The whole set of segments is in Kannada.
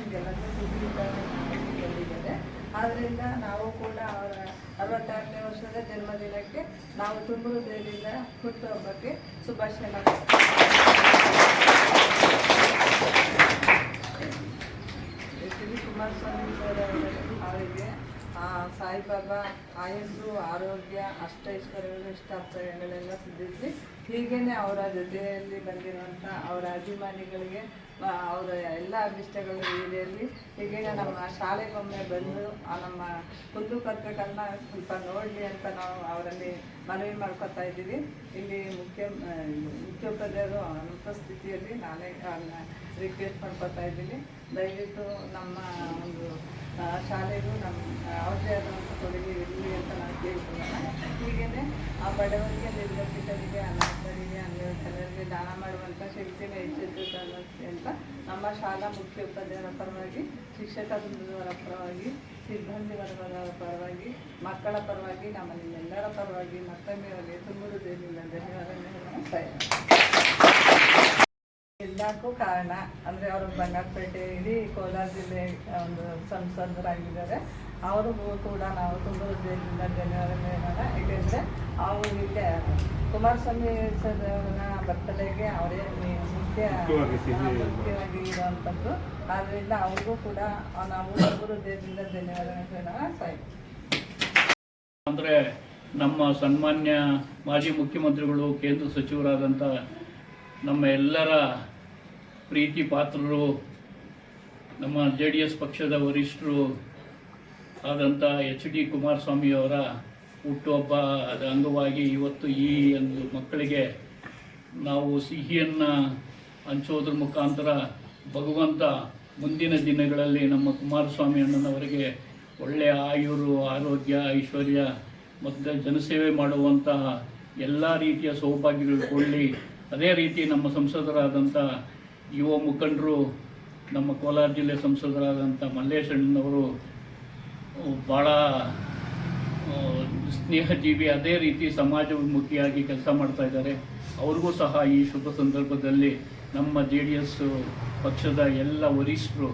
ನಿಮಗೆಲ್ಲರಿಗೂ ಸುದ್ದಿದ್ದಾರೆ ಬಂದಿದ್ದಾರೆ. ಆದ್ದರಿಂದ ನಾವು ಕೂಡ ಅವರ 66ನೇ ವರ್ಷದ ಜನ್ಮದಿನಕ್ಕೆ ನಾವು ತುಂಬ ಹೃದಯದಿಂದ ಹುಟ್ಟುಹಬ್ಬಕ್ಕೆ ಶುಭಾಶಯ ಕುಮಾರಸ್ವಾಮಿ ಸರ್ ಅವರಿಗೆ ಸಾಯಿಬಾಬಾ ಆಯಸ್ಸು, ಆರೋಗ್ಯ, ಅಷ್ಟೈಶ್ವರ್ಯಗಳು, ಇಷ್ಟಾರ್ಥಗಳೆಲ್ಲ ಸಿದ್ಧಿಸಿ ಹೀಗೇ ಅವರ ಜೊತೆಯಲ್ಲಿ ಬಂದಿರುವಂಥ ಅವರ ಅಭಿಮಾನಿಗಳಿಗೆ ಅವರ ಎಲ್ಲ ಅಭಿಷ್ಟಗಳು ಈಡೇರಲಿ. ಹೀಗೆ ನಮ್ಮ ಶಾಲೆಗೊಮ್ಮೆ ಬಂದು ನಮ್ಮ ಕುಂದುಕೊರತೆಗಳನ್ನ ಸ್ವಲ್ಪ ನೋಡಲಿ ಅಂತ ನಾವು ಅವರಲ್ಲಿ ಮನವಿ ಮಾಡ್ಕೊತಾ ಇದ್ದೀವಿ. ಇಲ್ಲಿ ಮುಖ್ಯೋಪಾಧ್ಯಾಯರು ಅನುಪಸ್ಥಿತಿಯಲ್ಲಿ ನಾನೇ ಅವ್ರನ್ನ ರಿಕ್ವೆಸ್ಟ್ ಮಾಡ್ಕೊತಾ ಇದ್ದೀನಿ. ದಯವಿಟ್ಟು ನಮ್ಮ ಒಂದು ಶಾಲೆಗೂ ನಮ್ಮ ಯಾವುದೇ ಆದಂಥ ಕೊಡುಗೆ ಇರಲಿ ಅಂತ ನಾನು ಕೇಳ್ಕೊಳ್ಳೋಣ. ಹೀಗೇ ಆ ಬಡವರಿಗೆ, ನಿರ್ಗತಿಕರಿಗೆ, ಅನಾಥರಿಗೆ, ಅಂಗವಿಕಲರಿಗೆ ದಾನ ಮಾಡುವಂಥ ಶಕ್ತಿನ ಹೆಚ್ಚಿಸುತ್ತೆ ಅಂತ ನಮ್ಮ ಶಾಲಾ ಮುಖ್ಯೋಪಾಧ್ಯಾಯರ ಪರವಾಗಿ, ಶಿಕ್ಷಕ ವೃಂದದವರ ಪರವಾಗಿ, ಸಿಬ್ಬಂದಿ ವರ್ಗದವರ ಪರವಾಗಿ, ಮಕ್ಕಳ ಪರವಾಗಿ, ನಮ್ಮ ನಿಮ್ಮೆಲ್ಲರ ಪರವಾಗಿ ಮತ್ತೊಮ್ಮೆ ಅವರಿಗೆ ತುಂಬ ಹೃದಯದಿಂದ ಧನ್ಯವಾದಗಳನ್ನು ಎಲ್ಲಕ್ಕೂ ಕಾರಣ ಅಂದರೆ ಅವರು ಬಂಗಾರಪೇಟೆ ಇಡೀ ಕೋಲಾರ ಜಿಲ್ಲೆ ಒಂದು ಸಂಸದರಾಗಿದ್ದಾರೆ. ಅವ್ರಿಗೂ ಕೂಡ ನಾವು ತುಂಬ ಹೃದಯದಿಂದ ಧನ್ಯವಾದಗಳು ಹೇಳೋಣ. ಏಕೆಂದರೆ ಅವರು ಇಲ್ಲಿ ಕುಮಾರಸ್ವಾಮಿ ಸರ್ನ ಬರ್ತಡೆಗೆ ಅವರೇ ಮುಖ್ಯವಾಗಿ ಇರುವಂಥದ್ದು. ಆದ್ದರಿಂದ ಅವ್ರಿಗೂ ಕೂಡ ನಾವು ತುಂಬ ಹೃದಯದಿಂದ ಧನ್ಯವಾದಗಳು ಹೇಳೋಣ. ಸಾಯಿ ಅಂದರೆ ನಮ್ಮ ಸನ್ಮಾನ್ಯ ಮಾಜಿ ಮುಖ್ಯಮಂತ್ರಿಗಳು, ಕೇಂದ್ರ ಸಚಿವರಾದಂಥ ನಮ್ಮ ಎಲ್ಲರ ಪ್ರೀತಿ ಪಾತ್ರರು, ನಮ್ಮ JDS ಪಕ್ಷದ ವರಿಷ್ಠರು ಆದಂಥ HD ಕುಮಾರಸ್ವಾಮಿಯವರ ಹುಟ್ಟುಹಬ್ಬದ ಅಂಗವಾಗಿ ಇವತ್ತು ಈ ಒಂದು ಮಕ್ಕಳಿಗೆ ನಾವು ಸಿಹಿಯನ್ನು ಹಂಚೋದ್ರ ಮುಖಾಂತರ ಭಗವಂತ ಮುಂದಿನ ದಿನಗಳಲ್ಲಿ ನಮ್ಮ ಕುಮಾರಸ್ವಾಮಿ ಅಣ್ಣನವರಿಗೆ ಒಳ್ಳೆಯ ಆಯುರು, ಆರೋಗ್ಯ, ಐಶ್ವರ್ಯ ಮತ್ತು ಜನಸೇವೆ ಮಾಡುವಂತಹ ಎಲ್ಲ ರೀತಿಯ ಸೌಭಾಗ್ಯಗಳು ಕೊಡಲಿ. ಅದೇ ರೀತಿ ನಮ್ಮ ಸಂಸದರಾದಂಥ ಯುವ ಮುಖಂಡರು, ನಮ್ಮ ಕೋಲಾರ ಜಿಲ್ಲೆ ಸಂಸದರಾದಂಥ ಮಲ್ಲೇಶ್ ಅಣ್ಣನವರು ಭಾಳ ಸ್ನೇಹಜೀವಿ, ಅದೇ ರೀತಿ ಸಮಾಜಮುಖಿಯಾಗಿ ಕೆಲಸ ಮಾಡ್ತಾ ಇದ್ದಾರೆ. ಅವ್ರಿಗೂ ಸಹ ಈ ಶುಭ ಸಂದರ್ಭದಲ್ಲಿ ನಮ್ಮ JDS ಪಕ್ಷದ ಎಲ್ಲ ವರಿಷ್ಠರು,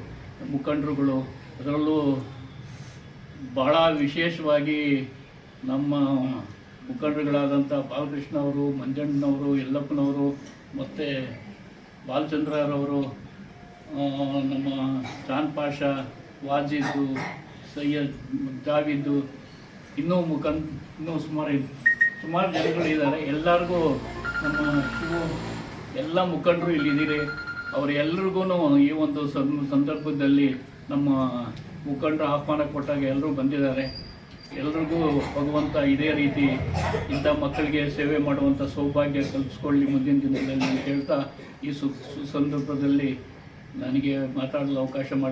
ಮುಖಂಡರುಗಳು, ಅದರಲ್ಲೂ ಭಾಳ ವಿಶೇಷವಾಗಿ ನಮ್ಮ ಮುಖಂಡರುಗಳಾದಂಥ ಬಾಲಕೃಷ್ಣ ಅವರು, ಮಂಜಣ್ಣನವರು, ಯಲ್ಲಪ್ಪನವರು ಮತ್ತು ಬಾಲಚಂದ್ರರವರು, ನಮ್ಮ ಚಾನ್ ಪಾಷಾ, ವಾಜಿದ್ದು, ಸೈಯದ್ ಜಾವಿದ್ದು, ಇನ್ನೂ ಸುಮಾರು ಜನಗಳಿದ್ದಾರೆ. ಎಲ್ಲರಿಗೂ ನಮ್ಮ ಎಲ್ಲ ಮುಖಂಡರು ಇಲ್ಲಿದ್ದೀರಿ. ಅವರೆಲ್ಲರಿಗೂ ಈ ಒಂದು ಸಂದರ್ಭದಲ್ಲಿ ನಮ್ಮ ಮುಖಂಡರು ಆಹ್ವಾನ ಕೊಟ್ಟಾಗ ಎಲ್ಲರೂ ಬಂದಿದ್ದಾರೆ. ಎಲ್ರಿಗೂ ಭಗವಂತ ಇದೇ ರೀತಿ ಇಂಥ ಮಕ್ಕಳಿಗೆ ಸೇವೆ ಮಾಡುವಂಥ ಸೌಭಾಗ್ಯ ಕಲ್ಪಿಸ್ಕೊಳ್ಳಿ ಮುಂದಿನ ದಿನಗಳಲ್ಲಿ ಹೇಳ್ತಾ ಈ ಸಂದರ್ಭದಲ್ಲಿ ನನಗೆ ಮಾತಾಡಲು ಅವಕಾಶ ಮಾಡಿ